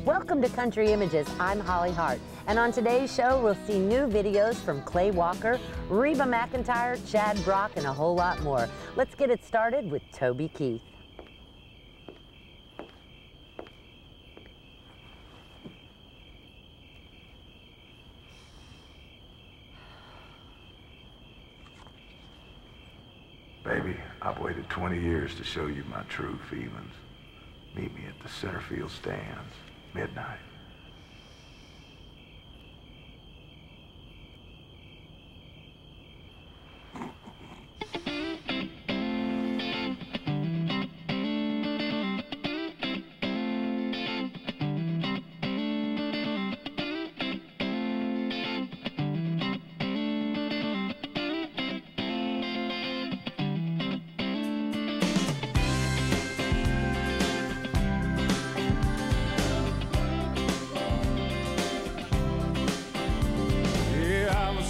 Welcome to Country Images. I'm Holly Hart, and on today's show we'll see new videos from Clay Walker, Reba McEntire, Chad Brock, and a whole lot more. Let's get it started with Toby Keith. Baby, I've waited 20 years to show you my true feelings. Meet me at the center field stands, midnight.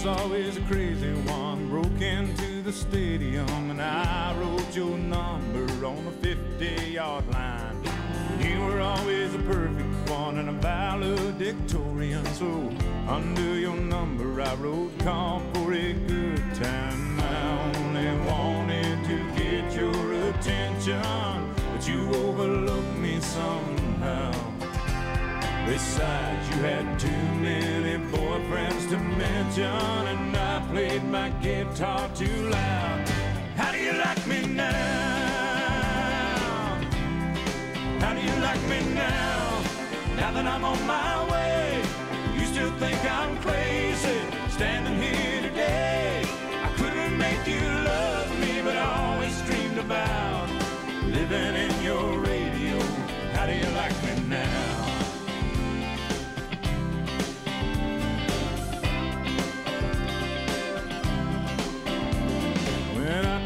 Always a crazy one, broke into the stadium and I wrote your number on the 50-yard line. You were always a perfect one and a valedictorian, so under your number I wrote call for a good time. I only wanted to get your attention, but you overlooked me somehow. Besides, you had too many boyfriends to mention, and I played my guitar too loud. How do you like me now? How do you like me now? Now that I'm on my way, you still think I'm crazy, standing here today. I couldn't make you love me, but I always dreamed about living in your radio. How do you like me now?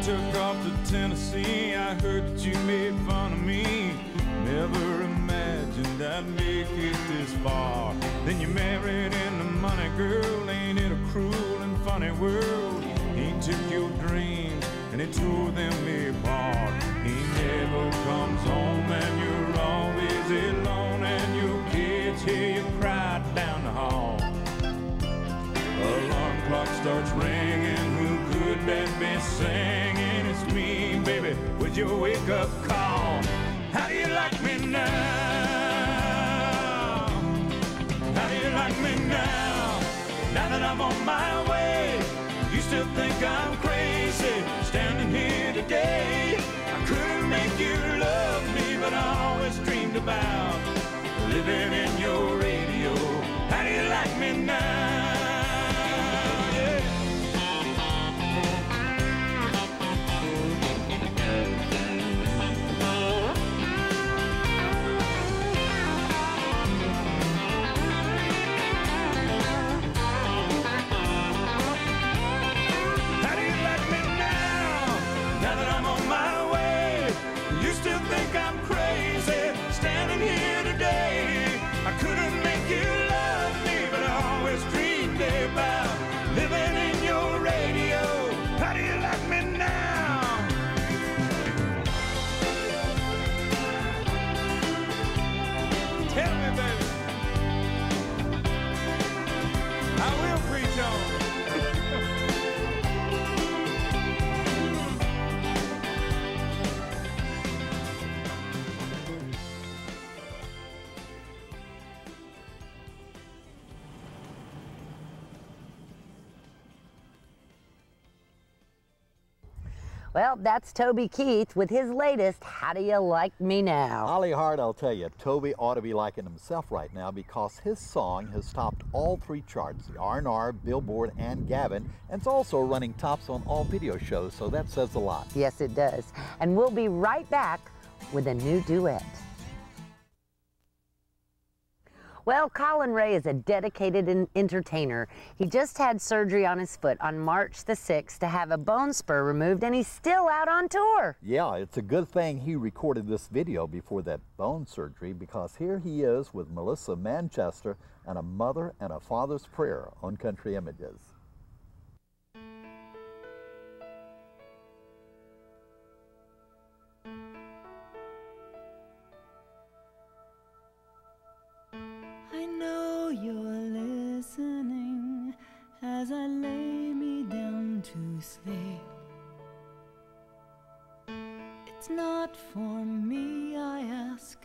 Took off to Tennessee, I heard that you made fun of me. Never imagined I'd make it this far. Then you married into money, girl. Ain't it a cruel and funny world? He took your dreams and he tore them apart. He never comes home and you're always alone, and your kids hear you cry down the hall. Alarm clock starts ringing, who could that be singing? It's me, baby, with your wake-up call. How do you like me now? How do you like me now? Now that I'm on my way, you still think I'm crazy, standing here today. I couldn't make you love me, but I always dreamed about living in your radio. How do you like me now? Well, that's Toby Keith with his latest, How Do You Like Me Now? Holly Hart, I'll tell you, Toby ought to be liking himself right now because his song has topped all three charts, the R&R, Billboard, and Gavin, and it's also running tops on all video shows, so that says a lot. Yes, it does. And we'll be right back with a new duet. Well, Colin Ray is a dedicated entertainer. He just had surgery on his foot on March the 6th to have a bone spur removed, and he's still out on tour. Yeah, it's a good thing he recorded this video before that bone surgery, because here he is with Melissa Manchester and a mother and a father's prayer on Country Images. sleep. It's not for me, I ask,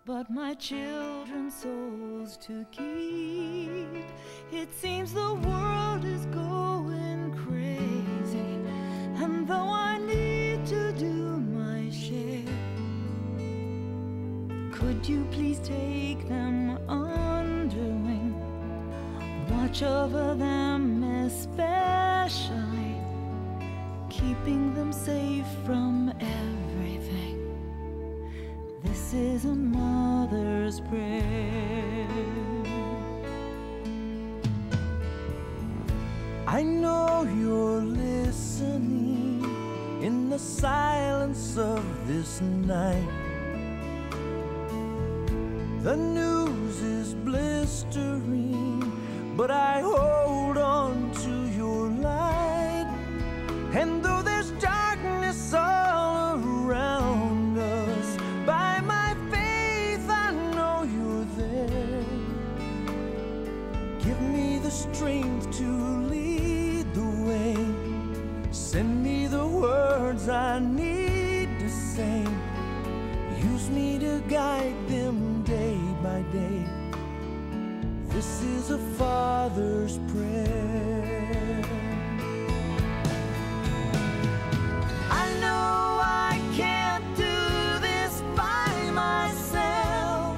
but my children's souls to keep. It seems the world is going crazy, and though I need to do my share, could you please take them under wing? Watch over them especially, keeping them safe from everything. This is a mother's prayer. I know you're listening in the silence of this night. The news is blistering, but I hold on to your light. And though there's darkness all around us, by my faith I know you're there. Give me the strength to lead the way. Send me the words I need to say. Use me to guide them day by day. This is a father's prayer. I know I can't do this by myself.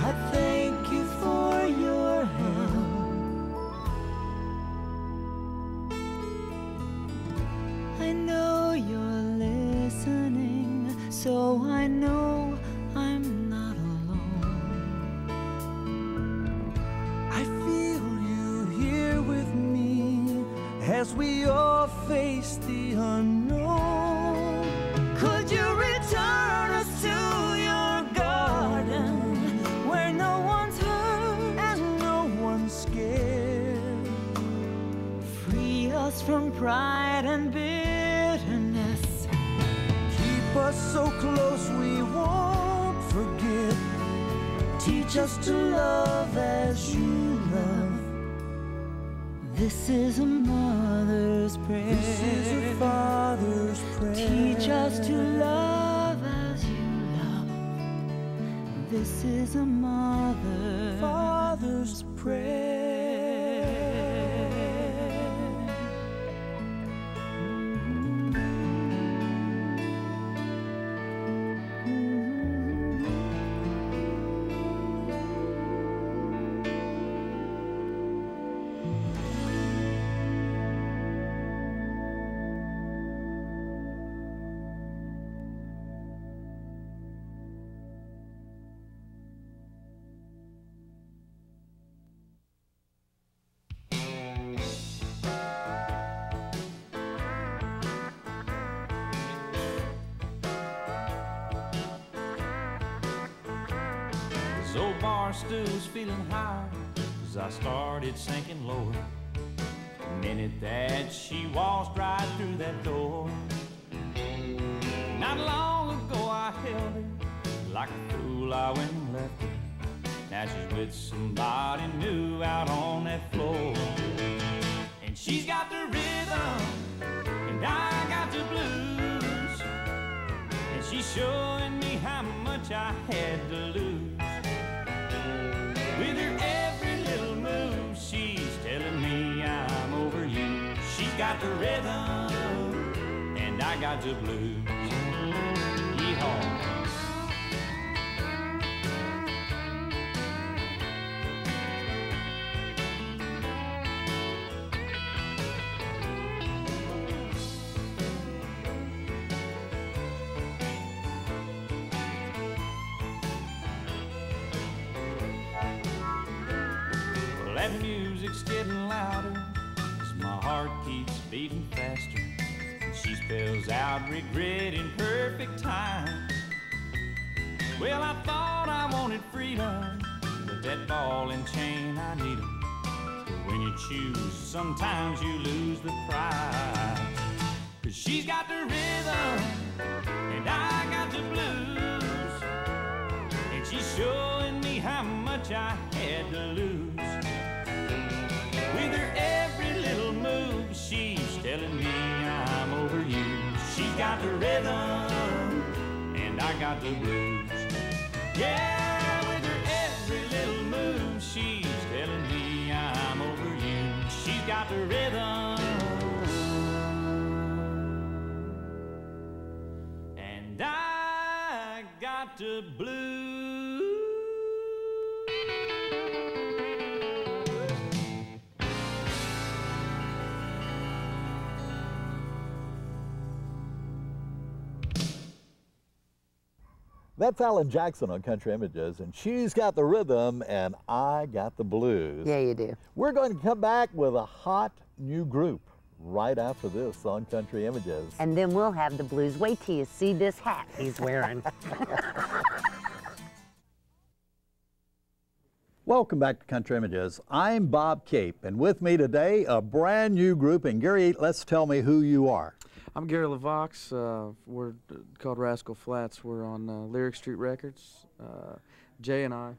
I thank you for your help. I know you're listening, so I know I'm not alone. I feel you here with me as we all face the unknown. Could you return us to your garden, where no one's hurt and no one's scared? Free us from pride and bitterness. Keep us so close we won't forget. Teach us to love as you love. This is a mother's prayer. This is a father's prayer. Teach us to love as you love. This is a father's prayer. This old bar stool's feeling high as I started sinking lower. The minute that she waltzed right through that door. Not long ago I held her. Like a fool I went and left her. Now she's with somebody new out on that floor. And she's got the rhythm and I got the blues. And she's showing me how much I had to lose. With her every little move, she's telling me I'm over you. She's got the rhythm, and I got the blues. Yeehaw. That music's getting louder as my heart keeps beating faster, and she spells out regret in perfect time. Well, I thought I wanted freedom, but that ball and chain, I need 'em. So when you choose, sometimes you lose the prize. 'Cause she's got the rhythm and I got the blues, and she's showing me how much much I had to lose. With her every little move, she's telling me I'm over you. She's got the rhythm, and I got the blues. Yeah, with her every little move, she's telling me I'm over you. She's got the rhythm, and I got the blues. That's Alan Jackson on Country Images, and she's got the rhythm, and I got the blues. Yeah, you do. We're going to come back with a hot new group right after this on Country Images. And then we'll have the blues. Wait till you see this hat he's wearing. Welcome back to Country Images. I'm Bob Cape, and with me today, a brand new group. And Gary, let's tell me who you are. I'm Gary LaVox. We're called Rascal Flats. We're on Lyric Street Records. Jay and I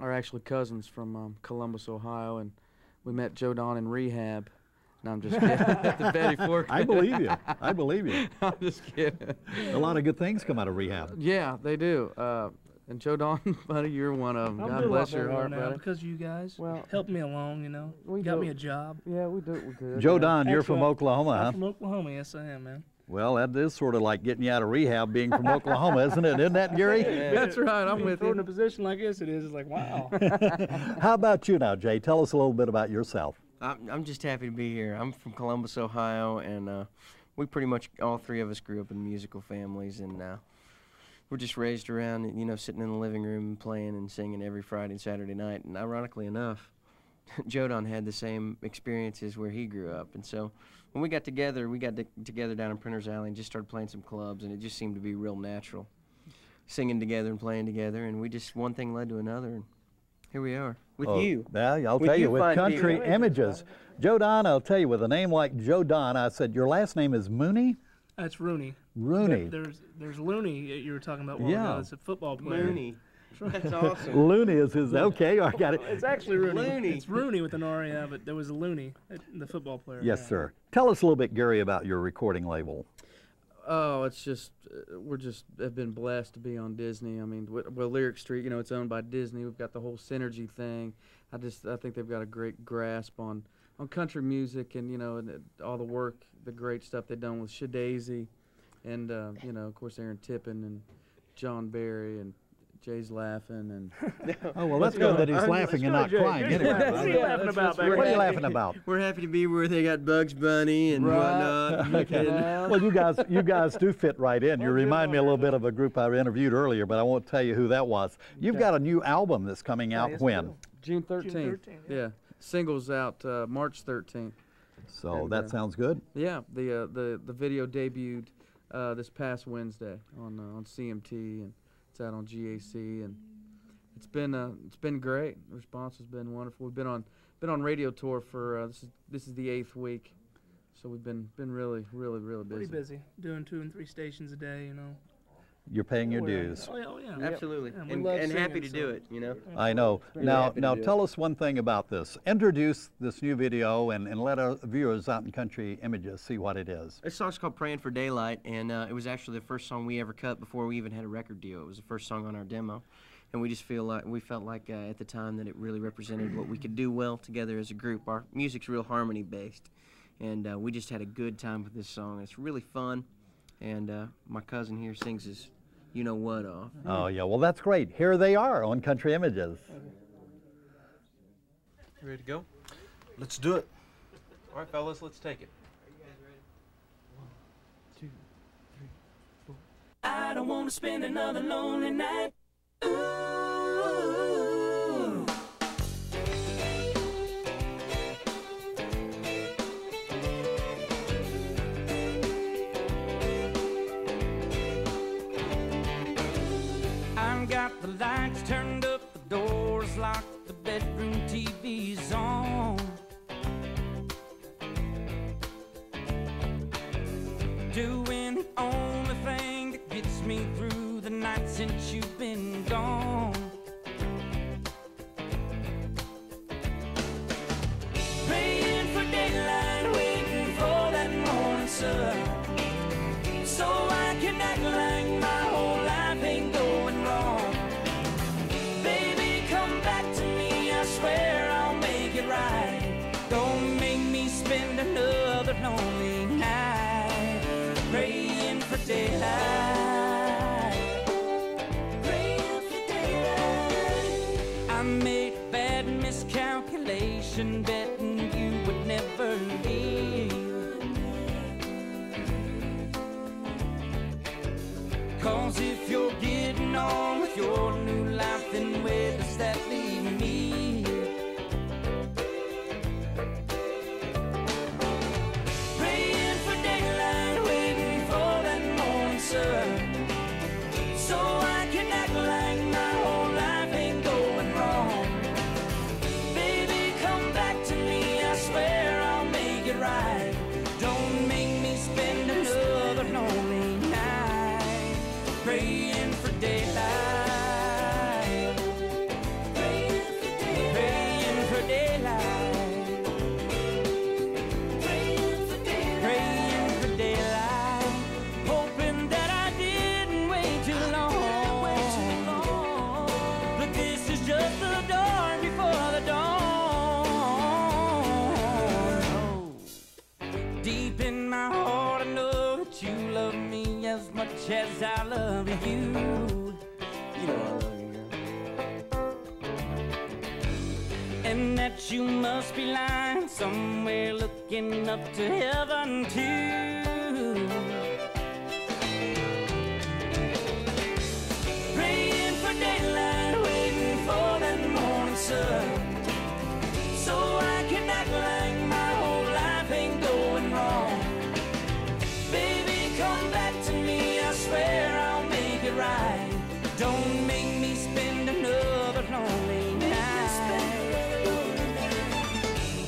are actually cousins from Columbus, Ohio, and we met Joe Don in rehab. No, I'm just kidding. At the Betty Ford. I believe you. I believe you. I'm just kidding. A lot of good things come out of rehab. Yeah, they do. And Joe Don, buddy, you're one of them. God bless your heart, buddy. Because you guys Well, helped me along, you know. Got me a job. Yeah, we do. We good. Joe Don, you're from Actually, Oklahoma, huh? I'm from Oklahoma, yes I am, man. Well, that is sort of like getting you out of rehab being from Oklahoma, isn't it? Isn't that, Gary? That's right. I'm with Thrown in you. a position like this, it is. It's like, wow. How about you now, Jay? Tell us a little bit about yourself. I'm just happy to be here. I'm from Columbus, Ohio, and we pretty much, all three of us grew up in musical families, and we're just raised around, you know, sitting in the living room and playing and singing every Friday and Saturday night. And ironically enough, Joe Don had the same experiences where he grew up. And so when we got together together down in Printer's Alley and just started playing some clubs, and it just seemed to be real natural, singing together and playing together. And we just, one thing led to another, and here we are with you. Yeah, I'll With tell you, you with fine Country people. Images. Joe Don, I'll tell you, with a name like Joe Don, I said, your last name is Mooney? That's Rooney. Rooney. There's Looney you were talking about a while Yeah. ago. It's a football player. Looney. That's awesome. Looney is his, okay, I got it. It's actually Rooney. Looney. It's Rooney with an R, yeah, but there was a Looney, the football player. Yes, yeah. sir. Tell us a little bit, Gary, about your recording label. Oh, it's just we're just have been blessed to be on Disney. I mean, well, Lyric Street, you know, it's owned by Disney. We've got the whole synergy thing. I think they've got a great grasp on country music, and you know, and all the work, the great stuff they've done with Shadazy, and you know, of course, Aaron Tippin and John Barry, and Jay's laughing, and Oh, well, that's good that he's laughing and not crying anyway. What are you laughing about back What are you there? laughing about? We're happy to be where they got Bugs Bunny and whatnot. Well, you guys do fit right in. You remind me a little bit of a group I interviewed earlier, but I won't tell you who that was. You've got a new album that's coming out yes, when? June 13th. June 13th, Yeah, singles out March 13th. So And, that sounds good. Yeah, the video debuted this past Wednesday on CMT, and it's out on GAC, and it's been great. The response has been wonderful. We've been on radio tour for this is the 8th week, so we've been really busy. Pretty busy, doing 2 and 3 stations a day, you know. You're paying your dues. Oh yeah. Absolutely. Yeah, we And love happy singing, to do so- it, you know. I know. Very Now happy to do tell us one thing about this. Introduce this new video and let our viewers out in Country Images see what it is. This song's called Praying for Daylight, and it was actually the first song we ever cut before we even had a record deal. It was the first song on our demo, and we felt like at the time that it really represented what we could do well together as a group. Our music's real harmony based, and we just had a good time with this song. It's really fun, and my cousin here sings his You Know What off. Oh, yeah. Well, that's great. Here they are on Country Images. Ready to go? Let's do it. All right, fellas, let's take it. I don't want to spend another lonely night. Ooh. I've got the lights turned up, the doors locked, the bedroom TV's on. Doing the only thing that gets me through the night since you've been gone. 'Cause if you're getting on with your new life, then where does that leave me? Praying for daylight, waiting for that morning sun, so I can act like my whole life ain't going wrong. Baby, come back to me, I swear I'll make it right. Don't make me spend another lonely night praying for daylight, praying for daylight, praying for daylight, hoping that I didn't wait too long. But this is just the dawn before the dawn. Deep in my heart, I know that you love me as much as I love you. You know I love you, girl. And that you must be lying somewhere looking up to heaven too. Praying for daylight, waiting for that morning sun, so I can act like my whole life ain't going wrong. Baby, come back to me, I swear I'll make it right. Don't make me spend another lonely night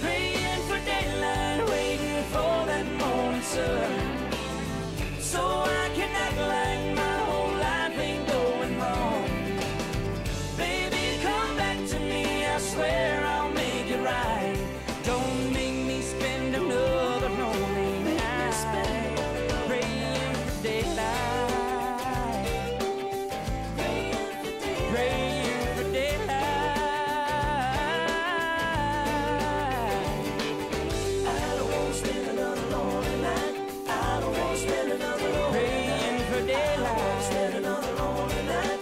praying for daylight, waiting for that morning sun, so I can act like my whole life ain't going wrong. Baby, come back to me, I swear I'll make it right. Don't make me spend another lonely night praying for daylight, praying for daylight. I don't want to spend another lonely night. I don't want to spend another lonely praying for daylight. Spend another lonely night.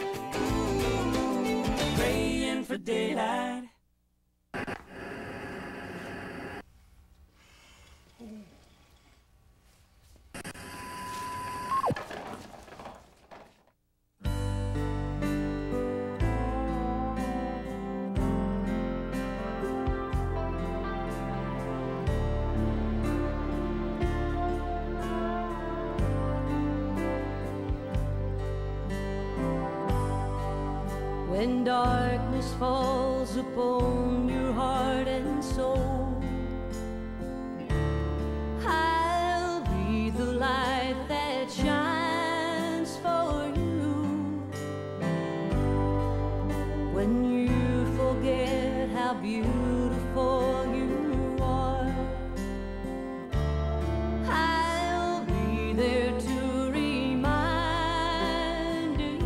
Praying for daylight. When darkness falls upon your heart and soul, I'll be the light that shines for you. When you forget how beautiful you are, I'll be there to remind you.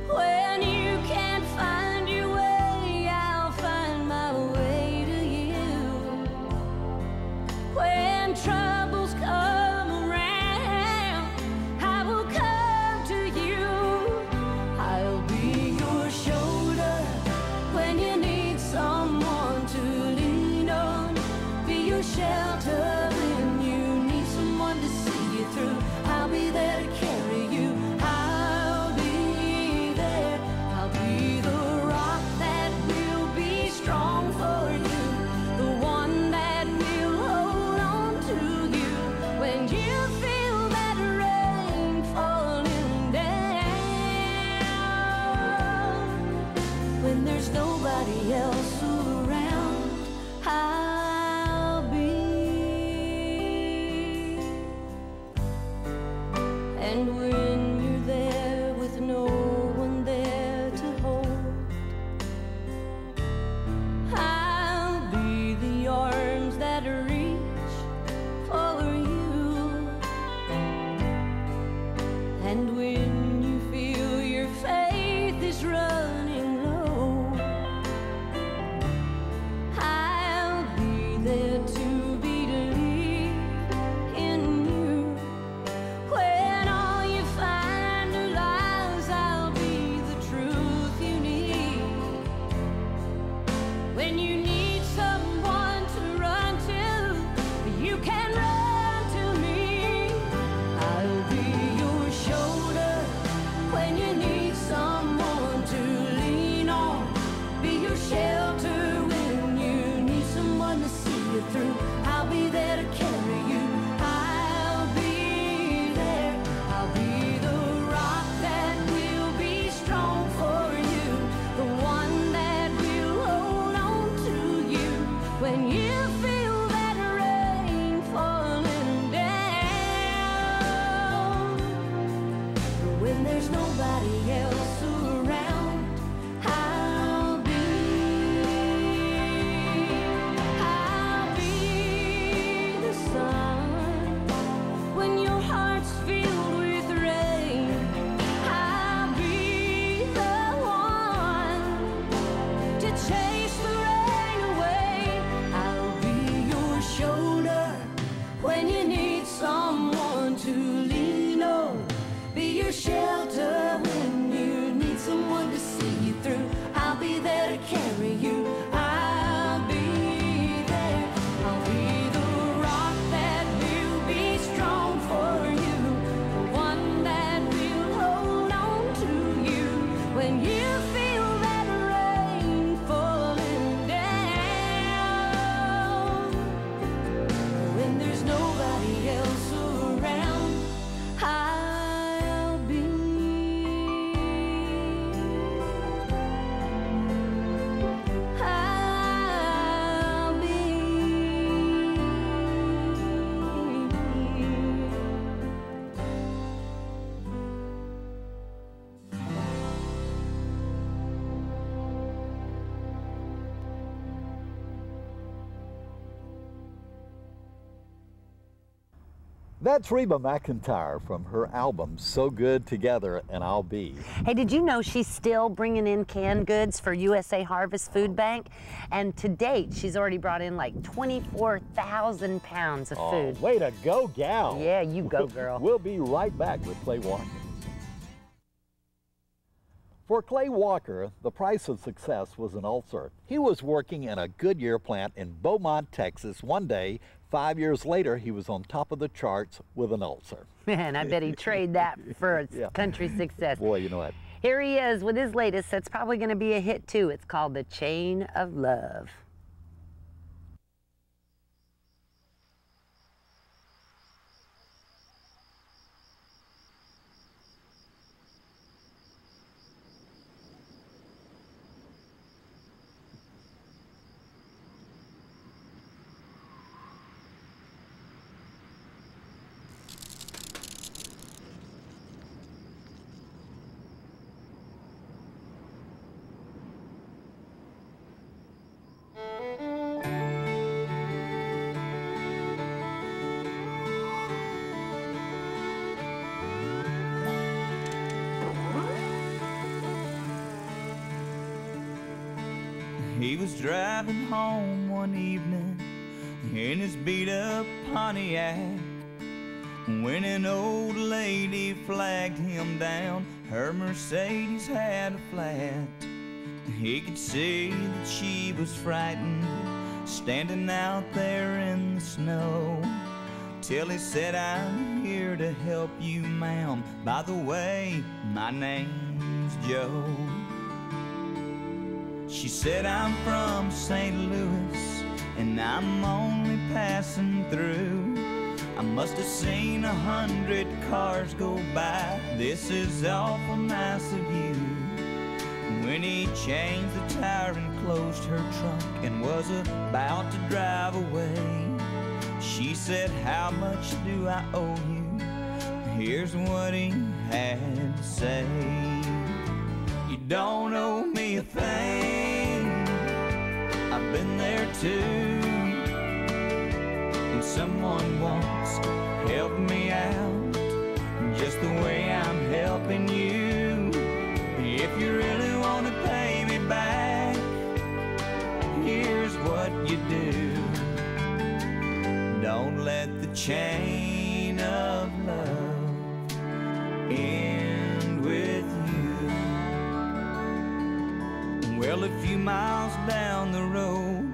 When you can't find your way, I'll find my way to you. When troubles come around, I will come to you. I'll be your shoulder when you need someone to lean on. Be your shelter when you need someone to see you through. I'll be there to carry you. I'll be there. I'll be the rock that will be strong for you, the one that will hold on to you when you feel that rain falling down. When there's nobody else around, I'll be. And when you're there with no one there to hold, I'll be the arms that reach for you. And when you feel your faith is running low, I'll be there to believe in you. When all you find nobody else around, I'll be the sun when your heart's filled with rain. I'll be the one to chase the rain away. I'll be your shoulder when you need someone to lean on. Be your shelter when you need someone to see you through. I'll be there to carry you. I'll be there. I'll be the rock that will be strong for you, the one that will hold on to you when you feel that rain falling down. When there's nobody else around, I'll be That's Reba McEntire from her album So Good Together and I'll Be. Hey, did you know she's still bringing in canned goods for USA Harvest Food Bank? And to date, she's already brought in like 24,000 pounds of food. Way to go, gal. Yeah, you go, girl. We'll be right back with Clay Walker. For Clay Walker, the price of success was an ulcer. He was working in a Goodyear plant in Beaumont, Texas. One day, 5 years later, he was on top of the charts with an ulcer. Man, I bet he traded that for country success. Boy, you know what? Here he is with his latest that's probably going to be a hit too. It's called The Chain of Love. He was driving home one evening in his beat-up Pontiac when an old lady flagged him down. Her Mercedes had a flat. He could see that she was frightened, standing out there in the snow, till he said, "I'm here to help you, ma'am. By the way, my name's Joe." She said, "I'm from St. Louis, and I'm only passing through. I must have seen 100 cars go by. This is awful nice of you." When he changed the tire and closed her trunk and was about to drive away, she said, "How much do I owe you?" Here's what he had to say. "You don't owe me a thing. I've been there too. And someone once helped me out just the way I'm helping you. If you really want to pay me back, here's what you do. Don't let the chain of love end with you." Well, a few miles down the road,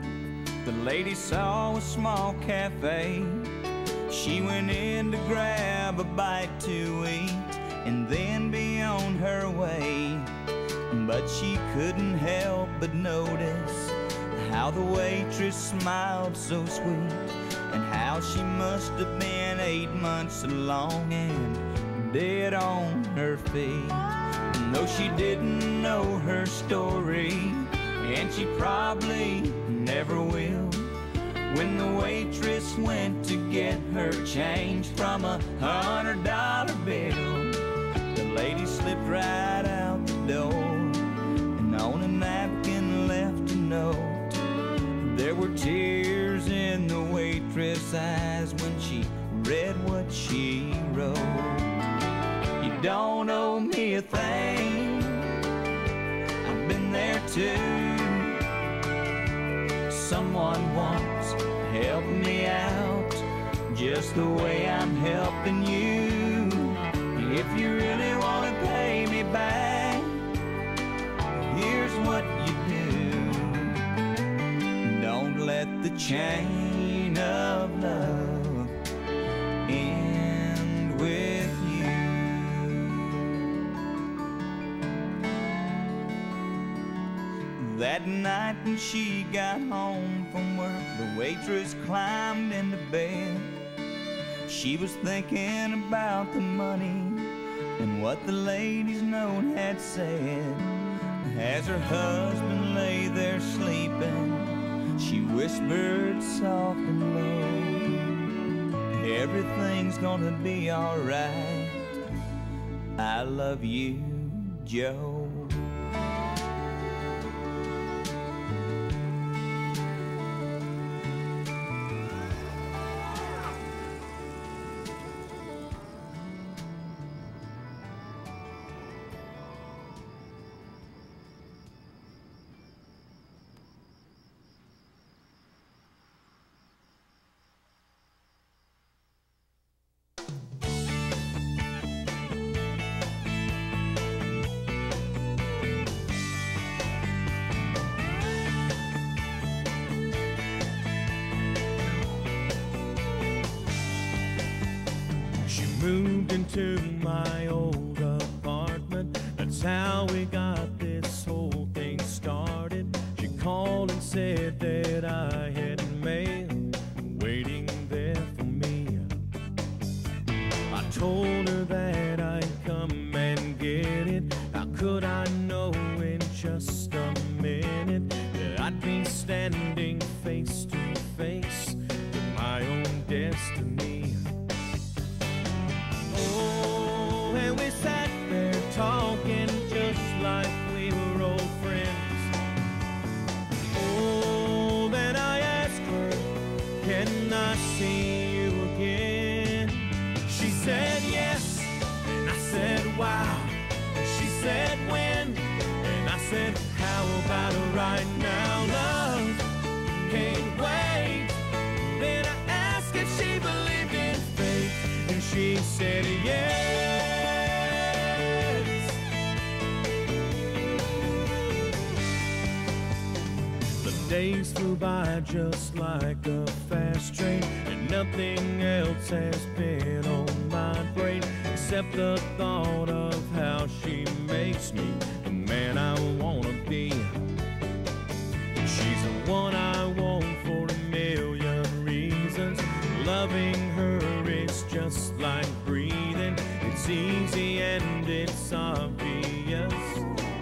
the lady saw a small cafe. She went in to grab a bite to eat and then be on her way. But she couldn't help but notice how the waitress smiled so sweet, and how she must have been 8 months along and dead on her feet. And though she didn't know her story, and she probably never will, when the waitress went to get her change from $100 bill, the lady slipped right sighs when she read what she wrote. You don't owe me a thing, I've been there too. Someone once helped me out just the way I'm helping you. If you really want to pay me back, here's what you do. Don't let the chain of love end with you. That night when she got home from work, the waitress climbed into bed. She was thinking about the money and what the lady's note had said. As her husband lay there sleeping, she whispered soft and low, everything's gonna be alright, I love you, Joe. Moved into my old apartment. That's how we got this whole thing started. She called and said that I had mail waiting there for me. I told her that I'd come and get it. How could I know in just a minute that I'd be standing face to face with my own destiny? And we sat there talking just like we were old friends. Oh, then I asked her, can I see you again? She said yes, and I said wow. And she said when, and I said how about right now, love? Can't wait. Then I asked if she believed in fate, and she said yes. Days flew by just like a fast train, and nothing else has been on my brain except the thought of how she makes me the man I wanna be. She's the one I want for a million reasons. Loving her is just like breathing. It's easy and it's obvious.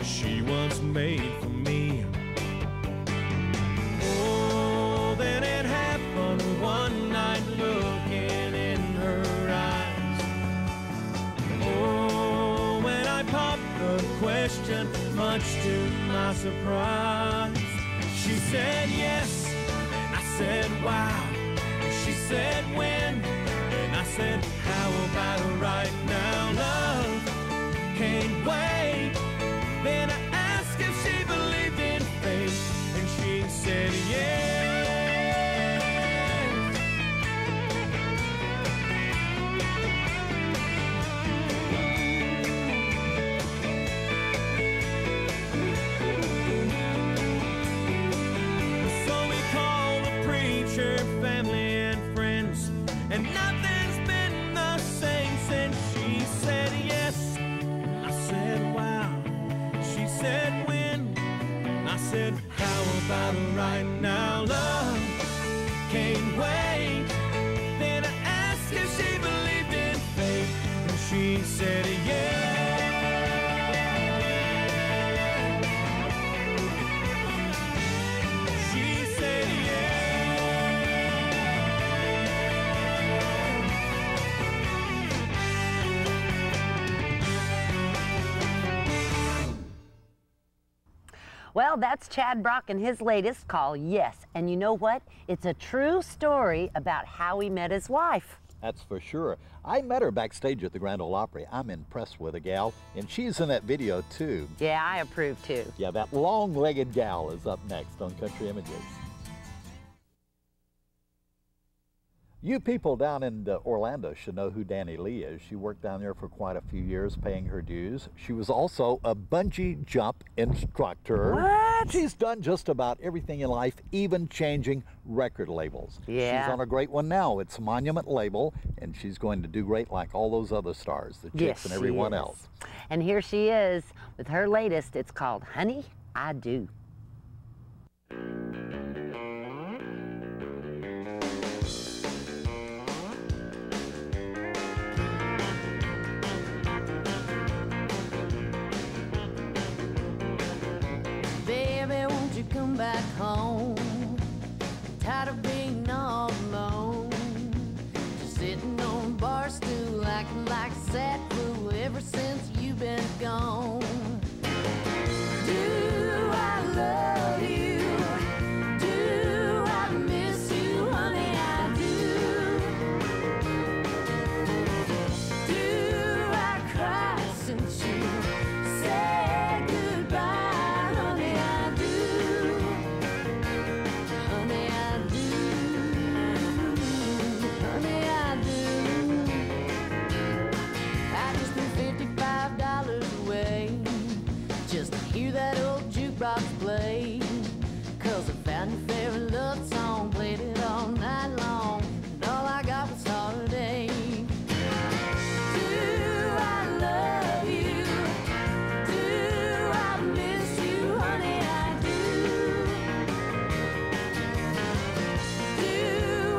She was made for me. Then it happened one night, looking in her eyes. Oh, when I popped the question, much to my surprise, she said yes, and I said wow. She said when, and I said how about right now, love? Can't wait. Then I asked if she believed in fate, and she said yes. Family and friends, and nothing's been the same since she said yes. I said wow. She said when. I said how about right now, love? Can't wait. Then I asked if she believed in fate, and she said yes. She said yes. Well, that's Chad Brock and his latest called Yes. And you know what? It's a true story about how he met his wife. That's for sure. I met her backstage at the Grand Ole Opry. I'm impressed with the gal, and she's in that video too. Yeah, I approve too. Yeah, that long-legged gal is up next on Country Images. You people down in Orlando should know who Danny Lee is. She worked down there for quite a few years paying her dues. She was also a bungee jump instructor. What? She's done just about everything in life, even changing record labels. Yeah. She's on a great one now. It's Monument label, and she's going to do great like all those other stars, the Chicks Yes, and everyone she is. else. And here she is with her latest. It's called Honey, I Do. Baby, won't you come back home? I'm tired of being all alone. Just sitting on a bar stool, acting like a sad fool ever since you've been gone. Do I love you? Do I miss you, honey? I do. Do I cry since you said goodbye, honey? I do. Honey, I do. Honey, I do. I just threw $55 away just to hear that old jukebox play. 'Cause I found your favorite love song, played it all night long, and all I got was heartache. Do I love you? Do I miss you, honey? I do. Do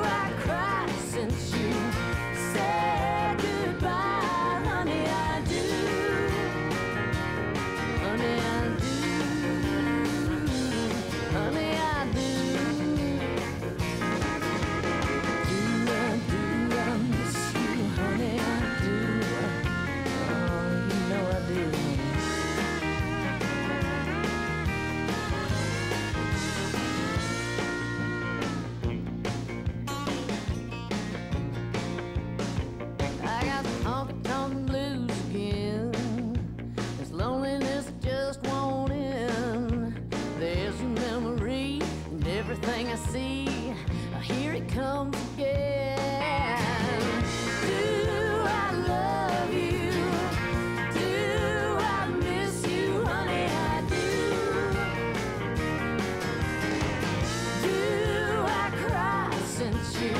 I cry since you said goodbye, honey? I do. Honey, I do. Honey, I do. Do I miss you, honey? I do. Oh, you know I do. I got the honky-tonk blues again. This loneliness just won't end. There's a memory in everything I see. Here it comes again. Do I love you? Do I miss you, honey? I do. Do I cry since you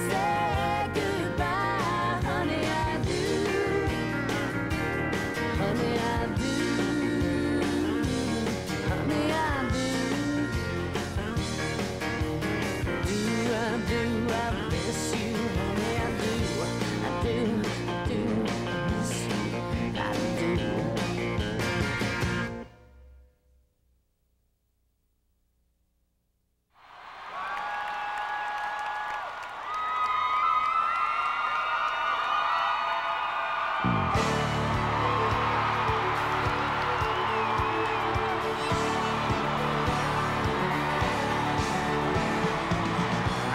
said goodbye, honey? I do. Honey, I do. Honey, I do. Do I miss you, honey? I do. I do. I do. I miss you. I do.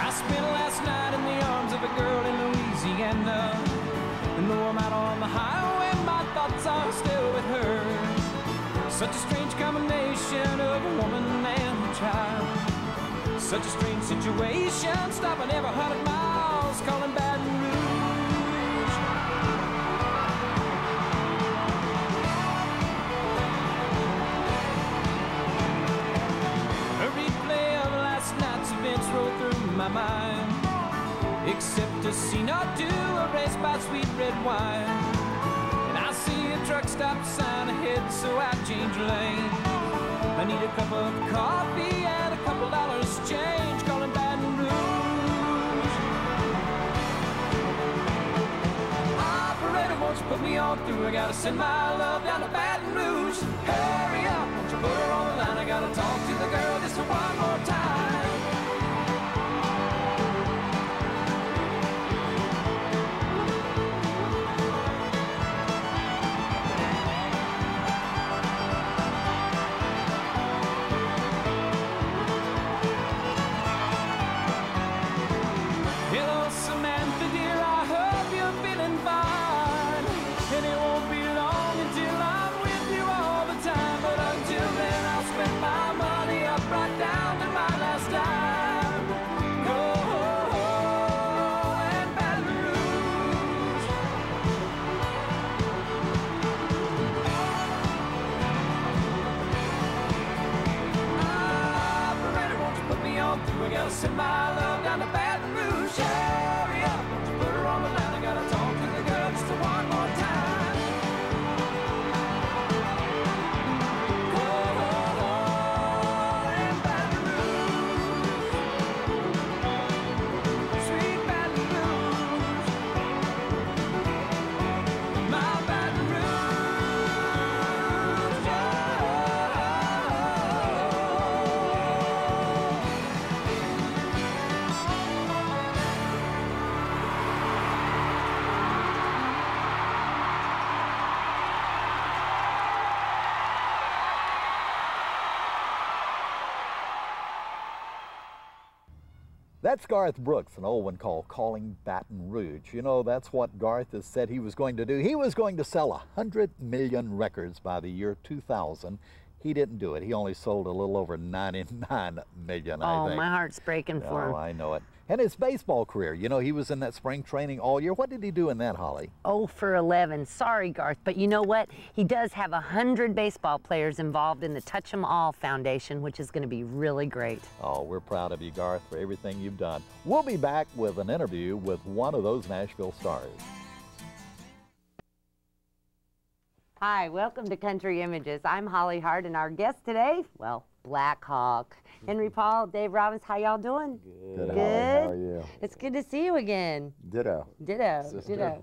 I spent last night in the arms of a girl in Louisiana. And though I'm out on the highway, my thoughts are still with her. Such a strange combination of a woman and a child. Such a strange situation, stopping every 100 miles, calling Baton Rouge. A replay of last night's events roll through my mind. Except a scene or two erased by sweet red wine. And I see a truck stop sign ahead, so I change lane. I need a cup of coffee and a couple dollars change, calling Baton Rouge. Operator, won't you put me on through? I gotta send my love down to Baton Rouge. Hurry up, won't you put her on the line? I gotta talk to the girl just one more time. That's Garth Brooks, an old one called Calling Baton Rouge. You know, that's what Garth has said he was going to do. He was going to sell 100 million records by the year 2000. He didn't do it. He only sold a little over 99 million, I think. Oh, my heart's breaking for him. Oh, I know it. And his baseball career, you know, he was in that spring training all year. What did he do in that, Holly? 0 for 11. Sorry, Garth, but you know what? He does have 100 baseball players involved in the Touch 'em All Foundation, which is going to be really great. Oh, we're proud of you, Garth, for everything you've done. We'll be back with an interview with one of those Nashville stars. Hi, welcome to Country Images. I'm Holly Hart, and our guest today, well, Black Hawk. Henry Paul, Dave Robbins, how y'all doing? Good. Good. Holly, how are you? It's good to see you again. Ditto. Ditto. Sister. Ditto.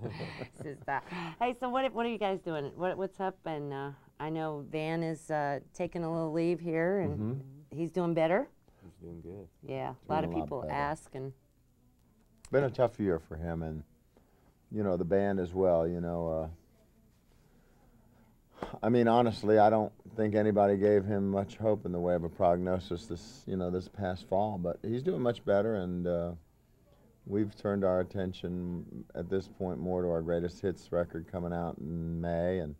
Sister. Hey, so what are you guys doing? What's up? And I know Van is taking a little leave here, and he's doing better. He's doing good. Yeah, a lot of people ask. And it's been a tough year for him, and you know the band as well. You know, I mean, honestly, I don't think anybody gave him much hope in the way of a prognosis this past fall. But he's doing much better, and we've turned our attention at this point more to our greatest hits record coming out in May, and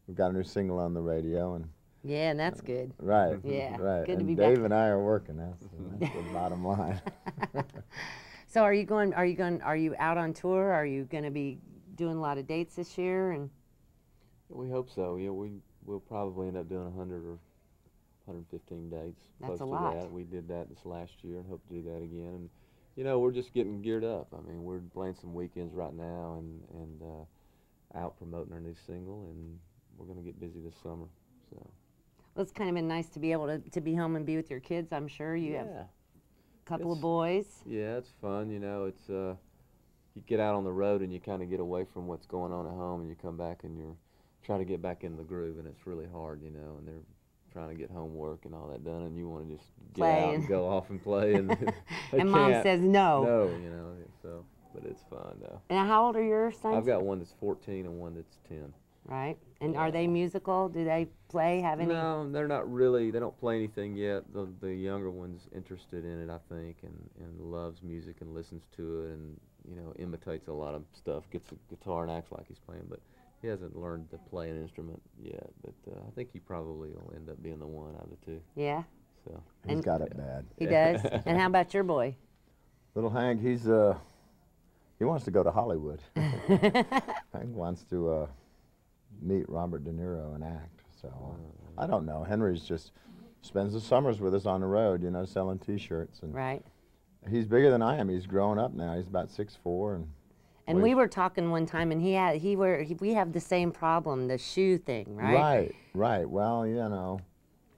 we've got a new single on the radio. And yeah, and that's good. Right. Yeah. Right. Good to be Dave back. and I are working. That's the bottom line. So are you out on tour? Are you going to be doing a lot of dates this year? And We hope so. Yeah, we'll probably end up doing 100 or 115 dates. That's close a to lot. That. We did that this last year and hope to do that again. And you know, we're just getting geared up. I mean, we're playing some weekends right now and out promoting our new single, and we're going to get busy this summer. So. Well, it's kind of been nice to be able to be home and be with your kids. I'm sure you have a couple of boys. Yeah, it's fun. You know, it's you get out on the road and you kind of get away from what's going on at home, and you come back and you're trying to get back in the groove, and it's really hard, you know, and they're trying to get homework and all that done, and you want to just get out and go off and play, and and Mom says no. No, you know, so, but it's fun though. And how old are your sons? I've got one that's 14 and one that's 10. Right. And are they musical? Do they play? Have any? No, they're not really. They don't play anything yet. The younger one's interested in it, I think, and loves music and listens to it, and you know, imitates a lot of stuff. Gets a guitar and acts like he's playing, but he hasn't learned to play an instrument yet. But I think he probably will end up being the one out of the two. Yeah. So he's got it bad. He does. And how about your boy? Little Hank, he wants to go to Hollywood. Hank wants to meet Robert De Niro and act. So I don't know. Henry's just spends the summers with us on the road, you know, selling T-shirts. And right. He's bigger than I am. He's growing up now. He's about 6'4". And we were talking one time, and we have the same problem, the shoe thing, right? Right. Well, you know,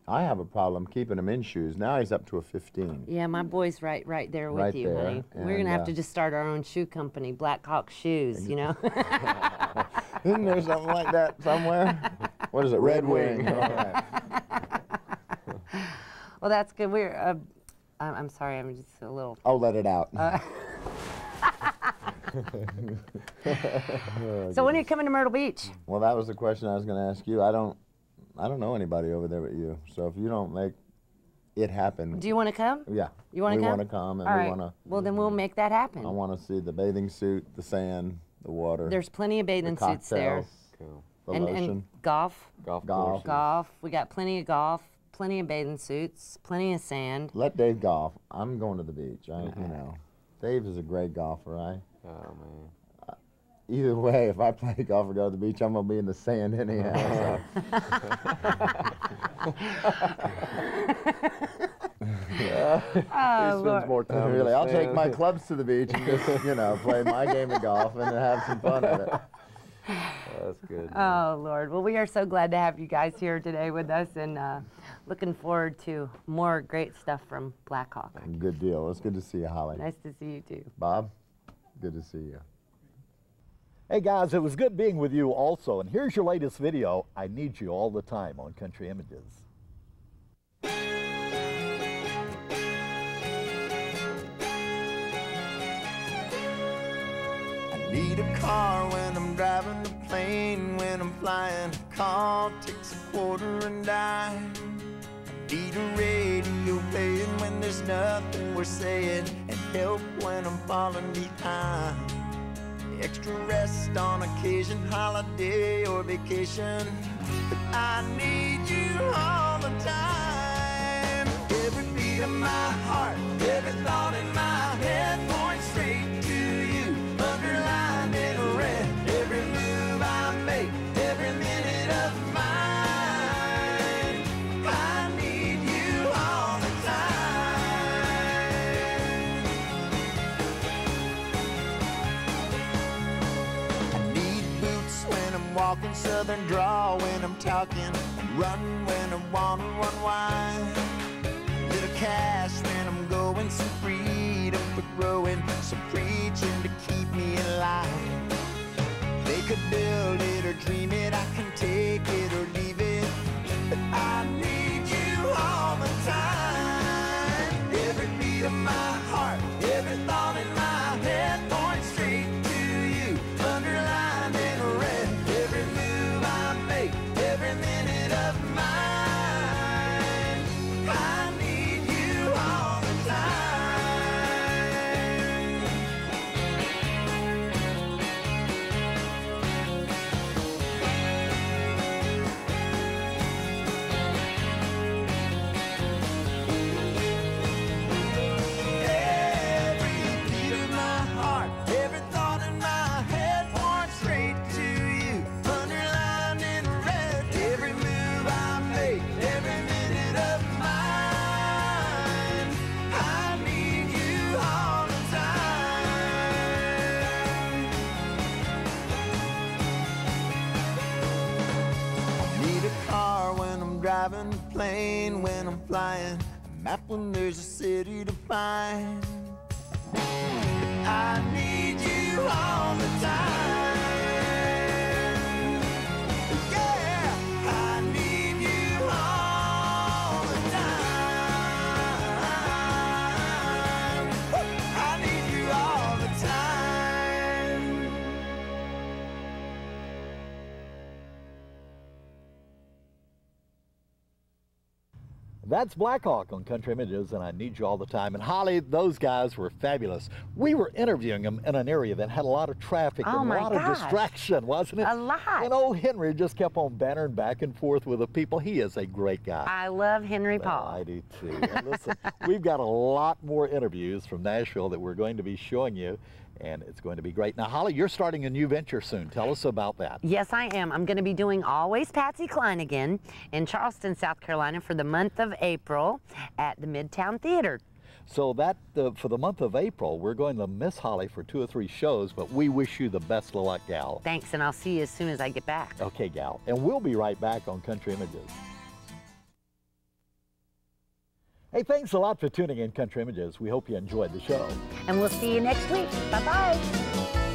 I have a problem keeping him in shoes. Now he's up to a 15. Yeah, my boy's right there with you, honey. We're gonna have to just start our own shoe company, Black Hawk Shoes, you know. Isn't there something like that somewhere? What is it? Red Wing. All right. Well, that's good. I'm sorry, I'm just a little. I'll let it out. So when are you coming to Myrtle Beach? Well, that was the question I was going to ask you. I don't know anybody over there but you. So if you don't make it happen. Do you want to come? Yeah. You want to come? We want to come, and all we right. want to. Well, then we'll make that happen. I want to see the bathing suit, the sand, the water. There's plenty of bathing suits there. Cool. The and lotion. Golf. Golf. We got plenty of golf, plenty of bathing suits, plenty of sand. Let Dave golf. I'm going to the beach. You know, Dave is a great golfer. Oh man. Either way, if I play golf or go to the beach, I'm going to be in the sand anyhow. He spends more time. Really, I'll take my clubs to the beach and just, you know, play my game of golf and have some fun at it. That's good. Oh, Lord. Well, we are so glad to have you guys here today with us, and looking forward to more great stuff from Black Hawk. Good deal. It's good to see you, Holly. Nice to see you, too. Bob, good to see you. Hey guys, it was good being with you also, and here's your latest video, I Need You All the Time on Country Images. I need a car when I'm driving the plane, when I'm flying. A call takes a quarter and dime. I need a radio playing when there's nothing we're saying, and help when I'm falling behind. Extra rest on occasion, holiday or vacation. But I need you all the time. Every beat of my heart, every thought in my head points straight to you. Underlined in red, every move I make, every minute of mine. I need you all the time. I need boots when I'm walking, southern drawl when I'm talking, run when I wanna run wide. Little cash when I'm going, some freedom for growing, some preaching to keep me alive. They could build it or dream it, I can take it or leave it, but I need you all the time. Every beat of my heart, every thought in my head points straight to you. Underlined in red, every move I make, every minute of mine. I need you all the time. Every beat of my heart, every thought in my head points straight to you. Underlined in red, every move I make, every minute of mine. I need you all the time. I need a car when I'm driving, a plane when I'm flying, a map when there's a city to find. I need you all the time. Yeah, I need you all the time. I need you all the time. That's Blackhawk on Country Images, and I Need You All the Time. And Holly, those guys were fabulous. We were interviewing them in an area that had a lot of traffic and a lot of distraction, wasn't it? A lot. And old Henry just kept on bantering back and forth with the people. He is a great guy. I love Henry Paul. I do too. And listen, we've got a lot more interviews from Nashville that we're going to be showing you, and it's going to be great. Now, Holly, you're starting a new venture soon. Tell us about that. Yes, I am. I'm going to be doing Always Patsy Cline again in Charleston, South Carolina for the month of April at the Midtown Theater. So that for the month of April, we're going to miss Holly for 2 or 3 shows, but we wish you the best of luck, gal. Thanks, and I'll see you as soon as I get back. Okay, gal. And we'll be right back on Country Images. Hey, thanks a lot for tuning in, Country Images. We hope you enjoyed the show. And we'll see you next week. Bye-bye.